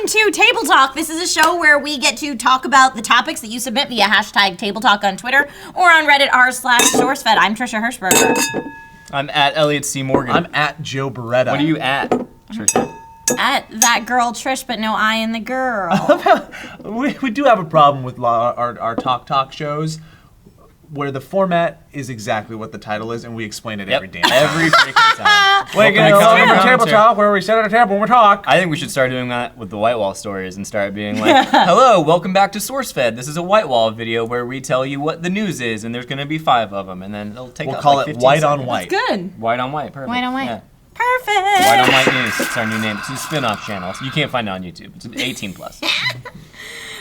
Welcome to Table Talk. This is a show where we get to talk about the topics that you submit via hashtag Table Talk on Twitter or on Reddit r/SourceFed. I'm Trisha Hirschberger. I'm at Elliott C. Morgan. I'm at Joe Beretta. What are you at, Trisha? At that girl Trish, but no I in the girl. we do have a problem with our talk shows where the format is exactly what the title is, and we explain it every damn time. Every freaking time. Welcome to Table Talk, where we sit at a table and we talk. I think we should start doing that with the White Wall stories and start being like, hello, welcome back to SourceFed. This is a White Wall video where we tell you what the news is, and there's going to be 5 of them, and then it'll take We'll call like it White seconds. on White. That's good. White on White, perfect. White on White. Yeah. Perfect. White on White News. It's our new name. It's a spin-off channel. So you can't find it on YouTube. It's 18+.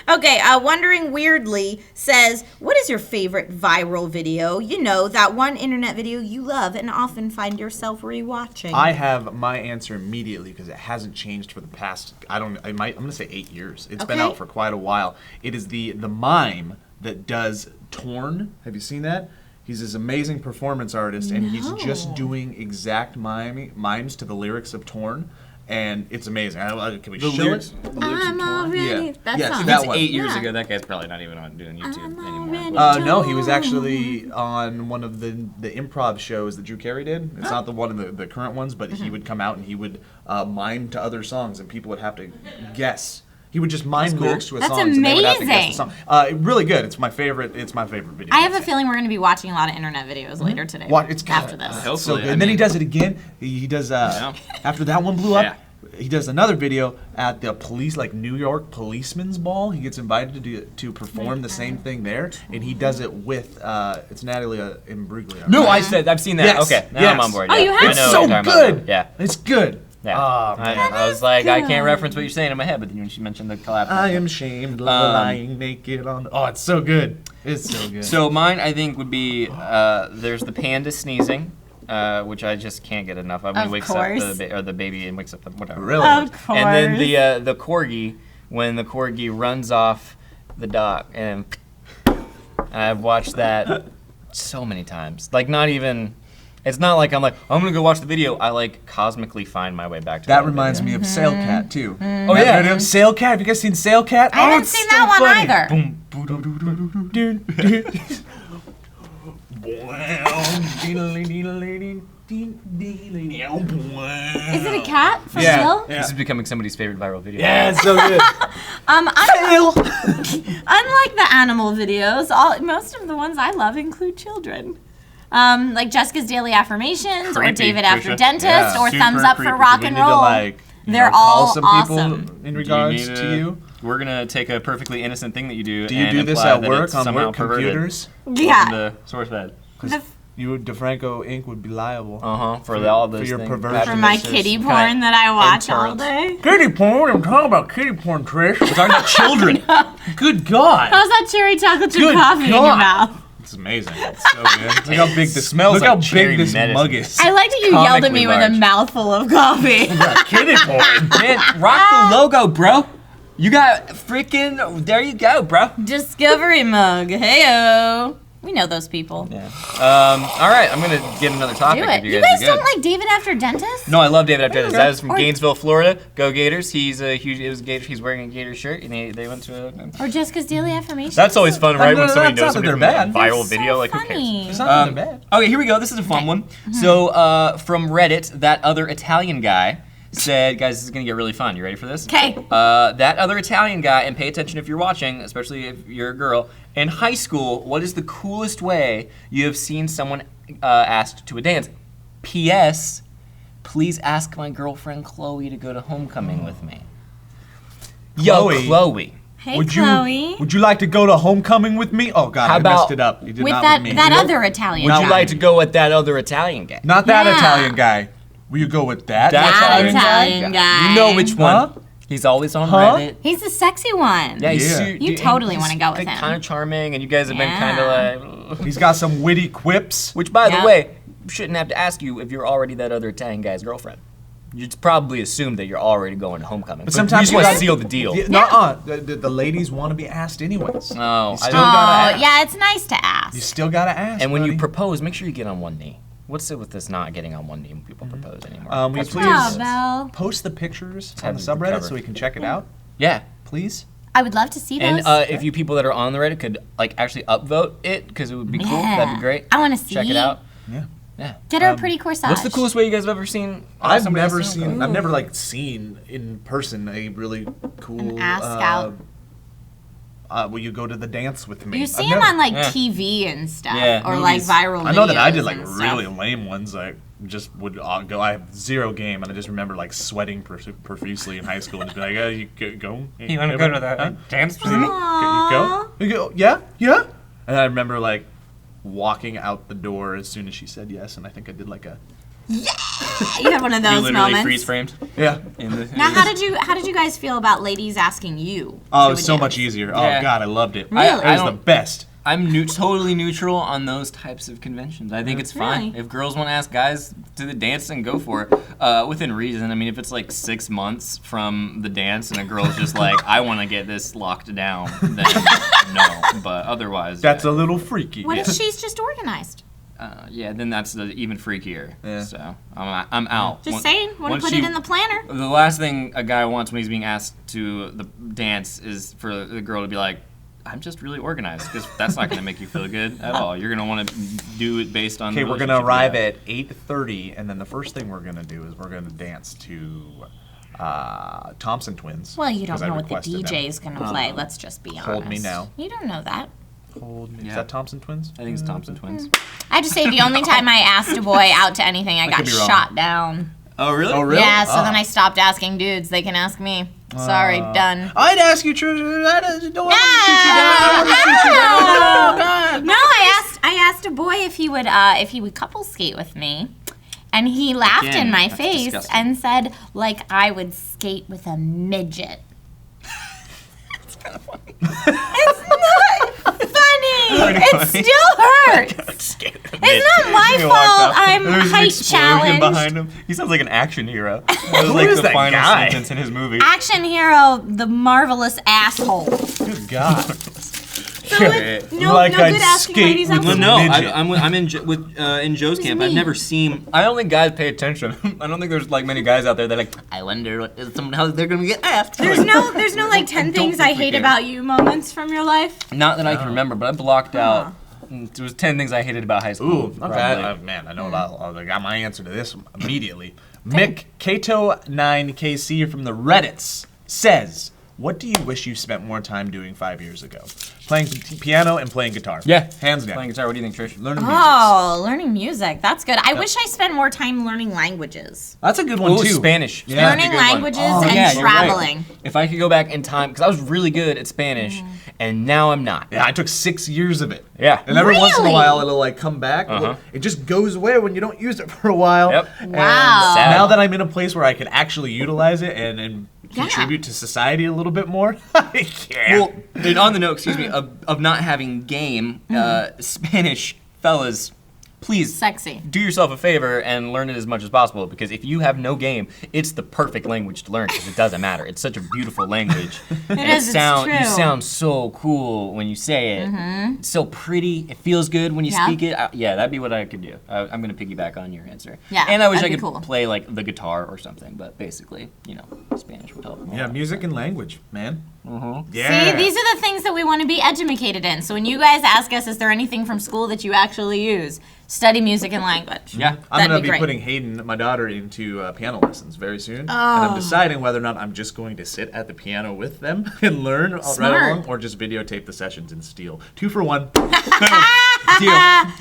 Okay, Wondering Weirdly says, what is your favorite viral video? You know, that one internet video you love and often find yourself rewatching. I have my answer immediately because it hasn't changed for the past, I'm going to say 8 years. It's been out for quite a while. It is the mime that does Torn. Have you seen that? He's this amazing performance artist, and he's just doing exact mimes to the lyrics of Torn. And it's amazing. Can we show it? I'm already. Yeah. That Yes, song. that That's one. 8 years ago. That guy's probably not even on doing YouTube anymore. No, he was actually on one of the improv shows that Drew Carey did. It's not the one in the current ones, but he would come out and he would mime to other songs, and people would have to guess. He would just mime lyrics to a song, and they would have to guess the song. Really good. It's my favorite. It's my favorite video. I have a feeling we're going to be watching a lot of internet videos later today. It's after this. It's so good. And then he does it again. He does after that one blew up. He does another video at the police, like New York policeman's ball. He gets invited to perform the same thing there, and he does it with it's Natalie Imbruglia. No, I've seen that. Yes. Okay, now I'm on board. Oh, you have? It's so good. Yeah, it's good. Yeah. Oh, man. I was like, I can't reference what you're saying in my head, but then when she mentioned the collab. I am shamed, lying naked on. Oh, it's so good. It's so good. So mine, I think, would be there's the panda sneezing, which I just can't get enough of. When he wakes up the baby and wakes up the whatever. Really? Of course. And then the corgi, when the corgi runs off the dock, and I've watched that so many times. Like not even. It's not like I'm gonna go watch the video. I like cosmically find my way back to that. Reminds me of Sailcat too. Oh yeah, Sailcat. Have you guys seen Sailcat? I haven't seen that one either. Is it a cat for real? This is becoming somebody's favorite viral video. Yeah, it's so good. Unlike the animal videos, most of the ones I love include children. Like Jessica's Daily Affirmations, or David After Dentist, or Thumbs Up for Rock and Roll. They're all some awesome. people in regards to you. We're gonna take a perfectly innocent thing that you do. Do you do this at work on work computers? Yeah. The SourceFed. You, DeFranco Inc. would be liable. For all those your things. perversion. For my kitty porn that I watch all day. Kitty porn? I'm talking about kitty porn, Trish. We're talking about children. Good God. How's that cherry chocolate chip coffee in your mouth? It's amazing. It's so good. Look how big this smells. Look like how cherry big this medicine. mug is. I like that you yelled at me with a mouthful of coffee. Kitty porn. Man, rock the logo, bro. You got freaking. There you go, bro. Discovery mug. Heyo. We know those people. Yeah. All right, I'm gonna get another topic. Do it. If You guys don't like David After Dentist? No, I love David After Dentist. That is from Gainesville, Florida. Go Gators! He's a huge. It was Gator. He's wearing a Gator shirt, and they went to. Or Jessica's Daily Affirmations? That's always fun, right? When somebody knows something from a bad. viral They're video, so like who cares? funny. It's not that bad. Okay, here we go. This is a fun one. So from Reddit, that other Italian guy said, guys, this is gonna get really fun. You ready for this? Okay. That other Italian guy, and pay attention if you're watching, especially if you're a girl. In high school, what is the coolest way you have seen someone asked to a dance? P.S. Please ask my girlfriend Chloe to go to homecoming with me. Chloe? Yo, Chloe. Hey, Chloe. Would you like to go to homecoming with me? Oh God, How I messed about it up. You did With not that, with me. that other Italian Would guy. you like to go with that other Italian guy? Not that Yeah. Italian guy. Will you go with that? That Italian Italian guy. You know which one. Huh? He's always on Huh? Reddit. He's the sexy one. Yeah, he's Yeah. You totally wanna go with him. Kind of charming, and you guys have been kind of like. He's got some witty quips. Which, by Yeah. the way, shouldn't have to ask you if you're already that other Italian guy's girlfriend. You'd probably assume that you're already going to homecoming. But sometimes you just you want to gotta- seal the deal. Nuh-uh. The ladies want to be asked anyways. No, You I still don't. gotta Oh, ask. yeah, it's nice to ask. You still gotta ask. And when you buddy. propose, make sure you get on one knee. What's it with this not getting on one knee when people propose anymore? Will you That's please Oh, Belle. post the pictures on have the it subreddit covered. so we can check it out? Yeah, please. I would love to see those. And if you people that are on the Reddit could like actually upvote it, because it would be cool. That'd be great. I want to see. Check it out. Yeah. Get her a pretty corsage. What's the coolest way you guys have ever seen? I've never like seen in person a really cool An ass scout. Will you go to the dance with me? You see them on like TV and stuff, or like viral videos. I know that I did like really lame ones. I just would go. I have zero game, and I just remember like sweating profusely in high school and just be like, you go. You want to go to the dance with me? You go. Yeah. And I remember like walking out the door as soon as she said yes, and I think I did like a. Yeah, you had one of those you literally moments. freeze framed. Yeah. Now, how did you guys feel about ladies asking you? Oh, it was so much easier. Yeah. Oh God, I loved it. Really? It was the best. I'm totally neutral on those types of conventions. I think it's fine. Really? If girls want to ask guys to the dance, then go for it. Within reason. I mean, if it's like 6 months from the dance and a girl's just like, I want to get this locked down, then no. But otherwise, that's a little freaky. What if she's just organized? Then that's even freakier. Yeah. So I'm out. Just saying, want to put it in the planner. The last thing a guy wants when he's being asked to the dance is for the girl to be like, I'm just really organized, because that's not going to make you feel good at all. You're going to want to do it based on. Okay, we're going to arrive at 8:30, and then the first thing we're going to do is we're going to dance to Thompson Twins. Well, you don't know what the DJ is going to play. Let's just be honest. Hold Me Now. You don't know that. Hold Me. Is that Thompson Twins? I think it's Thompson Twins. I have to say, the only time I asked a boy out to anything, I got shot down. Oh, really? Yeah, so then I stopped asking dudes. They can ask me. Sorry, done. I'd ask you, Trish. Don't want No, I asked a boy if he would couple skate with me, and he laughed in my face and said, like, I would skate with a midget. It's kind of funny. It's not funny. It still hurts. It's not my fault. I'm height challenged. Behind him. He sounds like an action hero. That was Who is the that final guy? sentence in his movie. Action hero, the marvelous asshole. Good God. So no good asking ladies out. Well, no, I'm in Joe's camp. I've never seen. I don't think guys pay attention. I don't think there's like many guys out there that are like, I wonder how they're gonna get asked. There's no like 10 things I hate about you moments from your life. Not that I can remember, but I blocked out. There was 10 things I hated about high school. Ooh, okay. Man, I know about. I got my answer to this immediately. Mick Kato9KC from the Reddits says, "What do you wish you spent more time doing 5 years ago? Playing piano and playing guitar." Yeah, hands down. Playing guitar. What do you think, Trish? Learning music. Oh, learning music. That's good. I wish I spent more time learning languages. That's a good one too. Spanish. Yeah. Learning languages and traveling. Right. If I could go back in time, because I was really good at Spanish, and now I'm not. Yeah, I took 6 years of it. Yeah. And every once in a while it'll like come back. It just goes away when you don't use it for a while. Yep. Wow. And now that I'm in a place where I can actually utilize it and contribute to society a little bit more, I can. Well, and on the note, of not having game, Spanish fellas, please do yourself a favor and learn it as much as possible, because if you have no game, it's the perfect language to learn, because it doesn't matter. It's such a beautiful language. It's true. You sound so cool when you say it. It's so pretty. It feels good when you speak it. That'd be what I could do. I'm going to piggyback on your answer. Yeah, and I wish I could play like the guitar or something, but basically, Spanish would help. Yeah, music and language, man. Yeah. See, these are the things that we want to be educated in. So when you guys ask us, is there anything from school that you actually use? Study music and language. Yeah. I'm going to be putting Hayden, my daughter, into piano lessons very soon. And I'm deciding whether or not I'm just going to sit at the piano with them and learn right along, or just videotape the sessions and steal. 2 for 1. Deal. I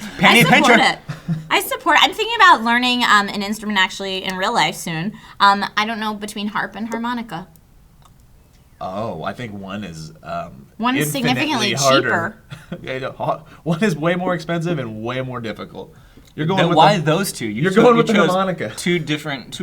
support it. I'm thinking about learning an instrument actually in real life soon. I don't know, between harp and harmonica. Oh, I think one is significantly cheaper. One is way more expensive and way more difficult. You're going why those two? You're going with the harmonica. Two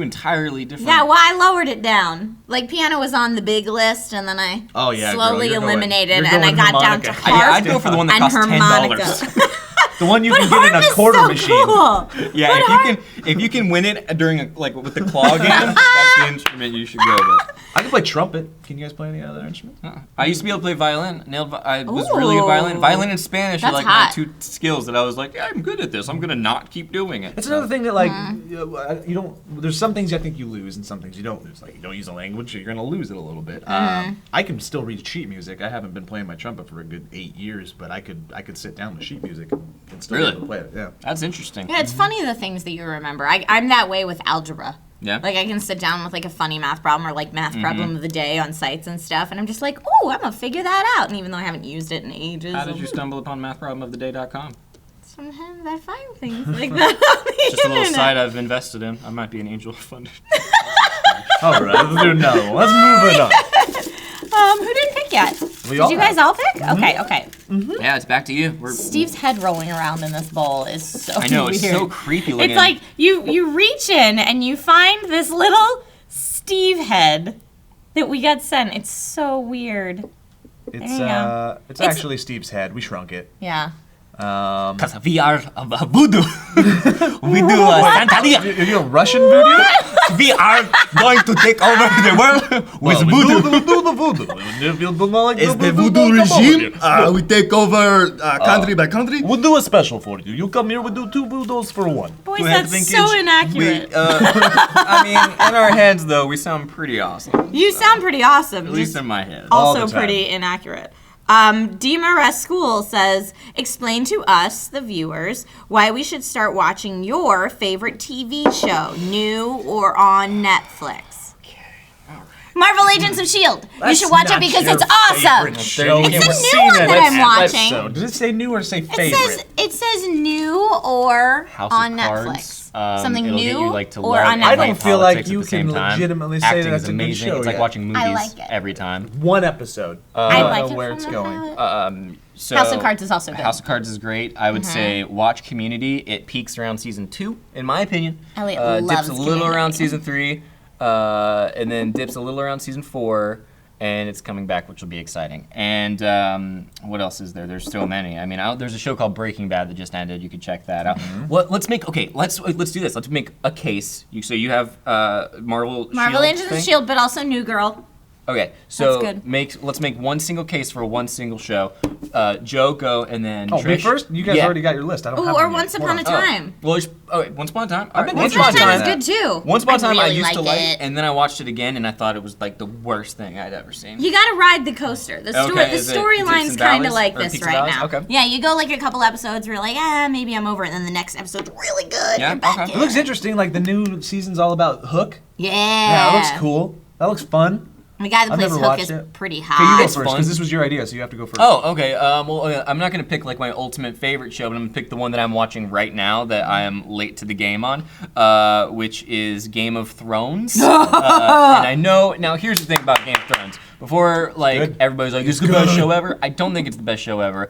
entirely different. Yeah, well, I lowered it down. Like, piano was on the big list, and then I slowly eliminated, and I got down to harp I'd go for the one that cost $10. The one you can get in a quarter machine. Cool. Yeah, if you can win it during with the claw game, that's the instrument you should go with. I can play trumpet. Can you guys play any other instruments? I used to be able to play violin. I was really good at violin. Violin and Spanish are like my two skills that I was like, yeah, I'm good at this. I'm gonna not keep doing it. It's another thing that you don't. There's some things I think you lose and some things you don't lose. Like you don't use a language, you're gonna lose it a little bit. I can still read sheet music. I haven't been playing my trumpet for a good 8 years, but I could sit down with sheet music and still be able to play it. Yeah, that's interesting. Yeah, it's funny the things that you remember. I'm that way with algebra. Yeah. Like I can sit down with like a funny math problem or like math problem of the day on sites and stuff, and I'm just like, oh, I'm gonna figure that out. And even though I haven't used it in ages. How did you stumble upon mathproblemoftheday.com? Sometimes I find things like that on the Just internet. a little site I've invested in. I might be an angel funded. All right, let's do another one. Let's move it on. Who didn't pick yet? We Did all you guys have. all pick? Okay. Yeah, it's back to you. Steve's head rolling around in this bowl is so weird. I know, it's so creepy looking. It's like you reach in and you find this little Steve head that we got sent. It's so weird. It's actually Steve's head. We shrunk it. Yeah. Because we are voodoo. We do Santeria. Are you a Russian voodoo? We are going to take over the world with voodoo. It's the voodoo regime. We take over country by country. We'll do a special for you. You come here, we'll do 2 voodoo's for 1. Boys, that's so inaccurate. I mean, in our heads, though, we sound pretty awesome. You sound pretty awesome. At least in my head. Also the time. pretty inaccurate. Dima School says, explain to us, the viewers, why we should start watching your favorite TV show, new or on Netflix. Marvel Agents of S.H.I.E.L.D. You should watch it because it's awesome. It's a new one that I'm watching. Does it say new or say favorite? It says new or House on of Netflix. Cards. Something It'll new get you, like, to or learn on Netflix. I don't feel like politics you at the same can time. legitimately say Acting that is that's a good amazing. show It's like yet. watching movies I like it. every time. 1 episode. I I like don't know it where from it's the going. pilot. So House of Cards is also good. House of Cards is great. I would say watch Community. It peaks around season 2, in my opinion. Elliott Dips loves a little around Community. season 3, and then dips a little around season 4, and it's coming back, which will be exciting. And what else is there? There's so many. I mean, there's a show called Breaking Bad that just ended. You could check that out. Let's do this. Let's make a case. So you have Marvel Agents of thing? S.H.I.E.L.D., but also New Girl. Okay, so That's good. let's make one single case for one single show. Joe, go, and then Oh, Trish. me first? You guys already got your list. I don't have Ooh, or one yet. Once Upon a Time. Well, Once Upon a Time. I've been Once Once interested Upon a in Time is that. good too. Once Upon a Time, I really used to like it. and then I watched it again, and I thought it was like the worst thing I'd ever seen. You gotta ride the coaster. The Okay, is it storyline's dips and kind of valleys, like or this peaks and right valleys? now. Okay. Yeah, you go like a couple episodes where you're like, maybe I'm over it, and then the next episode's really good. Yeah, You're back okay. in. It looks interesting. Like the new season's all about Hook. Yeah. Yeah, that looks cool. That looks fun. The guy that I've plays never Hook watched is it. pretty Okay, you hot. go It's first fun. because this was your idea, so you have to go first. Oh, okay. I'm not gonna pick like my ultimate favorite show, but I'm gonna pick the one that I'm watching right now that I am late to the game on, which is Game of Thrones. And I know now. Here's the thing about Game of Thrones. Before Good. everybody's like, "It's the best show ever." I don't think it's the best show ever.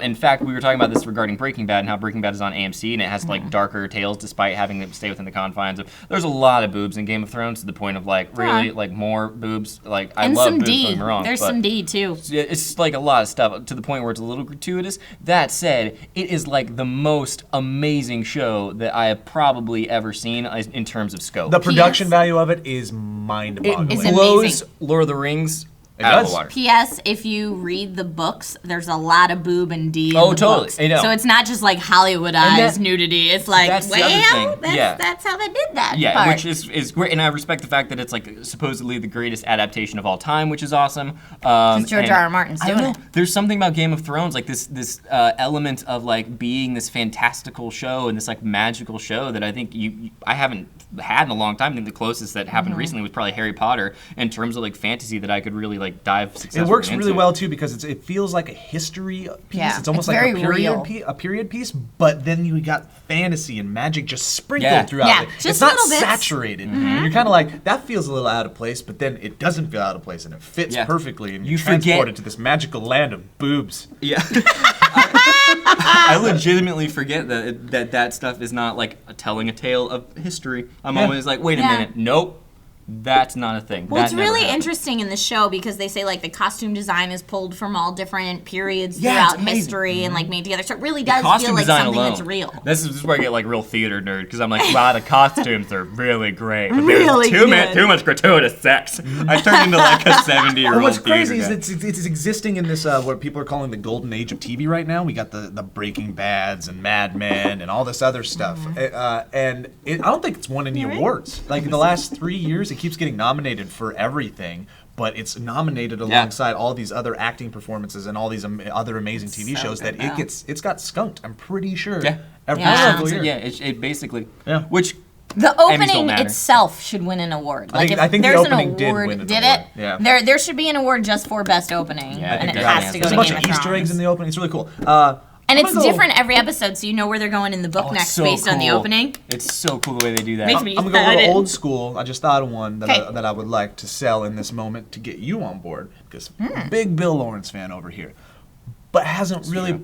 In fact, we were talking about this regarding Breaking Bad and how Breaking Bad is on AMC and it has like darker tales despite having to stay within the confines of. There's a lot of boobs in Game of Thrones to the point of like really like more boobs. Like I and love some boobs. Don't D. get me wrong, There's but- some D too. it's like a lot of stuff to the point where it's a little gratuitous. That said, it is like the most amazing show that I have probably ever seen in terms of scope. The production P.S. value of it is mind-boggling. Is it it blows amazing. Lord of the Rings It out of does. the water. P.S. If you read the books, there's a lot of boob and D in Oh, the totally. books. I know. So it's not just like Hollywoodized that- nudity. It's like, that's the other well, thing. Yeah. that's how they did that Yeah, part. which is great, and I respect the fact that it's like supposedly the greatest adaptation of all time, which is awesome. George and R. R. Martin's I don't doing know. There's something about Game of Thrones, like this element of like being this fantastical show and this like magical show that I think I haven't had in a long time. I think the closest that happened recently was probably Harry Potter in terms of like fantasy that I could really like dive successfully It works into. really well too because it feels like a history piece. Yeah, It's almost it's like very real. a period piece, but then you got fantasy and magic just sprinkled Yeah. throughout Yeah, it. just It's not little bits. saturated. And you're kind of like that feels a little out of place, but then it doesn't feel out of place and it fits Yeah. perfectly and You you're forget- transported to this magical land of boobs. Yeah. I legitimately forget that stuff is not like telling a tale of history. I'm Yeah. always like, wait a Yeah. minute, nope. That's not a thing. Well, it's really interesting in the show because they say like the costume design is pulled from all different periods throughout history and like made together. So it really does feel like something that's real. This is where I get like real theater nerd because I'm like, wow, the costumes are really great. But Really there's too much gratuitous sex. I turned into like a 70-year-old. What's crazy guy. is it's existing in this what people are calling the golden age of TV right now. We got the Breaking Bads and Mad Men and all this other stuff, and I don't think it's won any awards. Like in the last 3 years, it keeps getting nominated for everything, but it's nominated alongside all these other acting performances and all these other amazing TV shows that it's got skunked. I'm pretty sure. Every single year. Yeah, it basically. Yeah. Which the opening itself should win an award. Like I think there's the opening an award, did win an did award. it? Yeah. There should be an award just for best opening, and it has to go There's to a bunch Game of of Easter Thrones. eggs in the opening. It's really cool. And it's different every episode, so you know where they're going in the book next so based on the cool. opening. It's so cool the way they do that. Makes me I'm gonna go a little excited. old school. I just thought of one that I would like to sell in this moment to get you on board because big Bill Lawrence fan over here, but hasn't really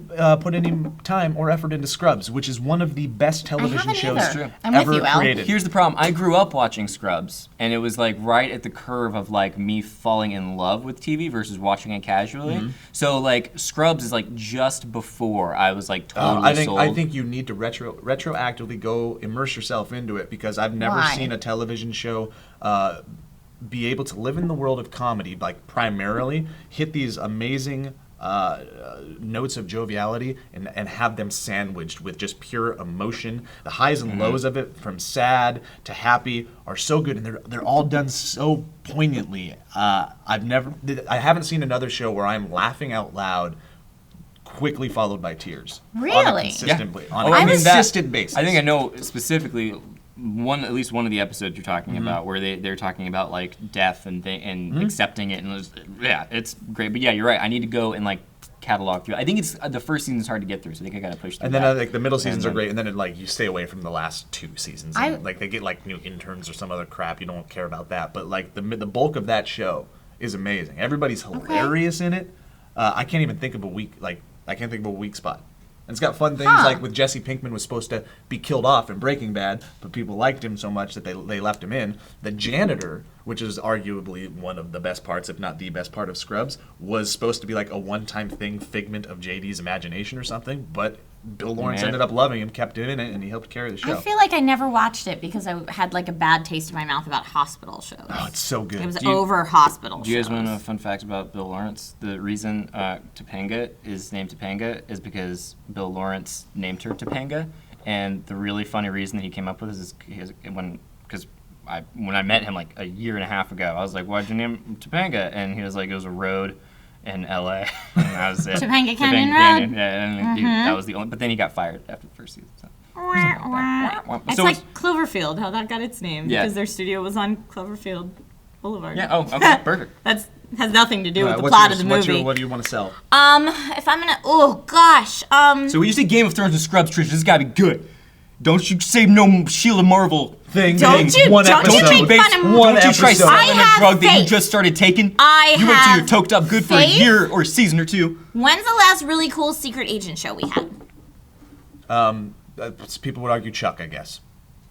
put any time or effort into Scrubs, which is one of the best television shows I'm ever with you, Al. created. Here's the problem. I grew up watching Scrubs, and it was like right at the curve of like me falling in love with TV versus watching it casually. So like Scrubs is like just before I was like totally sold. I think you need to retroactively go immerse yourself into it because I've never seen a television show be able to live in the world of comedy, like primarily hit these amazing notes of joviality and have them sandwiched with just pure emotion. The highs and lows of it, from sad to happy, are so good, and they're all done so poignantly. I haven't seen another show where I'm laughing out loud, quickly followed by tears. Really? On a consistent, basis. I think I know specifically at least one of the episodes you're talking about where they're talking about like death and accepting it, and it's great. But yeah, you're right. I need to go and like catalog through. I think it's the first season is hard to get through, so I think I got to push through. And then like the middle seasons are great, and then you stay away from the last 2 seasons. And, like they get like new interns or some other crap. You don't care about that, but like the bulk of that show is amazing. Everybody's hilarious in it. I can't even think of a weak spot. And it's got fun things like with Jesse Pinkman was supposed to be killed off in Breaking Bad, but people liked him so much that they left him in. The janitor, which is arguably one of the best parts, if not the best part of Scrubs, was supposed to be like a one-time thing, figment of JD's imagination or something, but Bill Lawrence ended up loving him, kept him in it, and he helped carry the show. I feel like I never watched it because I had like a bad taste in my mouth about hospital shows. Oh, it's so good. It was over hospital shows. Do you guys want to know fun facts about Bill Lawrence? The reason Topanga is named Topanga is because Bill Lawrence named her Topanga, and the really funny reason that he came up with is when I met him like a year and a half ago, I was like, "Why'd you name him Topanga?" And he was like, "It was a road in LA." And that was it. Topanga Canyon Road. Yeah, and that was the only. But then he got fired after the first season. So. It's So like Cloverfield, how that got its name, Yeah. because their studio was on Cloverfield Boulevard. Yeah. Oh, okay. Perfect. Has nothing to do with the plot of the movie. What do you want to sell? If I'm gonna, So when you say Game of Thrones and Scrubs, Trish, this has got to be good. Don't you say no Shield of Marvel thing. Don't you one make episode. fun of Don't you try selling a drug that you faith. just started taking? I You went to have your toked up good for a faith. year or a season or two. When's the last really cool secret agent show we had? People would argue Chuck, I guess.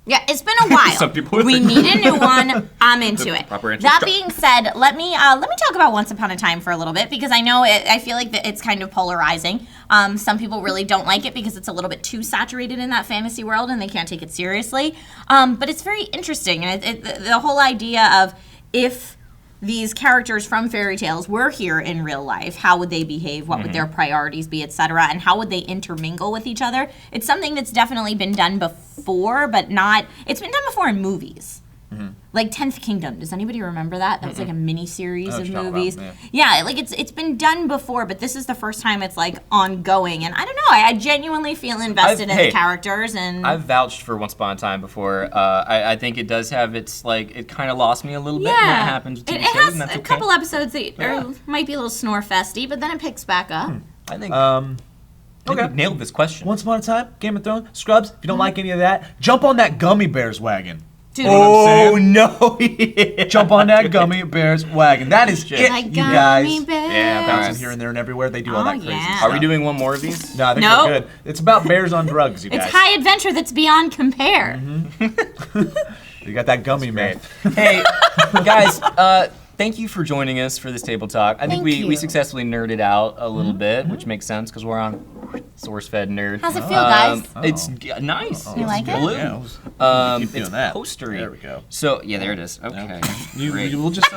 Yeah, it's been a while. Some people would we think- need a new one. I'm into it. proper answer is That Chuck. being said, let me talk about Once Upon a Time for a little bit because I know I feel like it's kind of polarizing. Some people really don't like it because it's a little bit too saturated in that fantasy world and they can't take it seriously. But it's very interesting, and the whole idea of if these characters from fairy tales were here in real life, how would they behave? What would their priorities be, etc.? And how would they intermingle with each other? It's something that's definitely been done before, but not. It's been done before in movies. Like 10th Kingdom. Does anybody remember that? That was like a mini series of movies. Yeah, like it's been done before, but this is the first time it's like ongoing. And I don't know. I genuinely feel invested in the characters. And I've vouched for Once Upon a Time before. I think it does have its like it kind of lost me a little bit. And that happens with TV it shows, has and that's a okay. couple episodes that might be a little snore festy, but then it picks back up. I think. I think we nailed this question. Once Upon a Time, Game of Thrones, Scrubs. If you don't like any of that, jump on that Gummy Bears wagon. Dude, Oh no! Yeah. Jump on that Gummy Bears wagon. That is it, like you gummy guys. bears. Yeah, Bouncing here and there and everywhere. They do all that crazy yeah. stuff. Are we doing one more of these? No, I think No. we're good. It's about bears on drugs, you guys. It's high adventure that's beyond compare. You got that gummy, man. Hey, guys, thank you for joining us for this table talk. I think we successfully nerded out a little bit, which makes sense because we're on SourceFedNerd. How's it feel, guys? It's nice. You like it? Blue. Yeah, keep doing It's that. postery. There we go. So yeah, there it is. Okay. Great. We'll just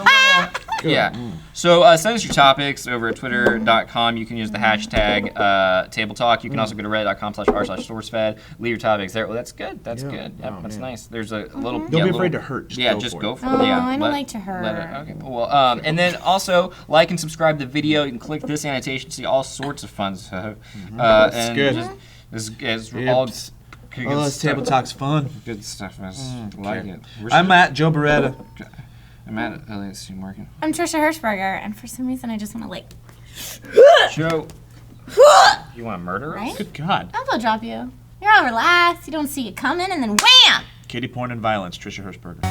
Yeah. So send us your topics over at twitter.com. You can use the hashtag Table Talk. You can also go to reddit.com/r/sourcefed. Leave your topics there. Well, that's good. That's good. Yep, that's nice. There's a little. Don't be afraid to hurt. Just go for it. Oh, Yeah, I don't like to hurt. Okay. Well, and then also like and subscribe to the video. You can click this annotation to see all sorts of fun stuff. And good. It's all. Oh, this table talk's fun. Good stuff. I like it. I'm at Joe Beretta. I'm at Elliott C. Morgan. I'm Trisha Hirschberger, and for some reason I just want to like. Joe. You want to murder us? Right? Good God. Elbow drop you. You're all relaxed. You don't see it coming, and then wham! Kitty porn and violence. Trisha Hirschberger.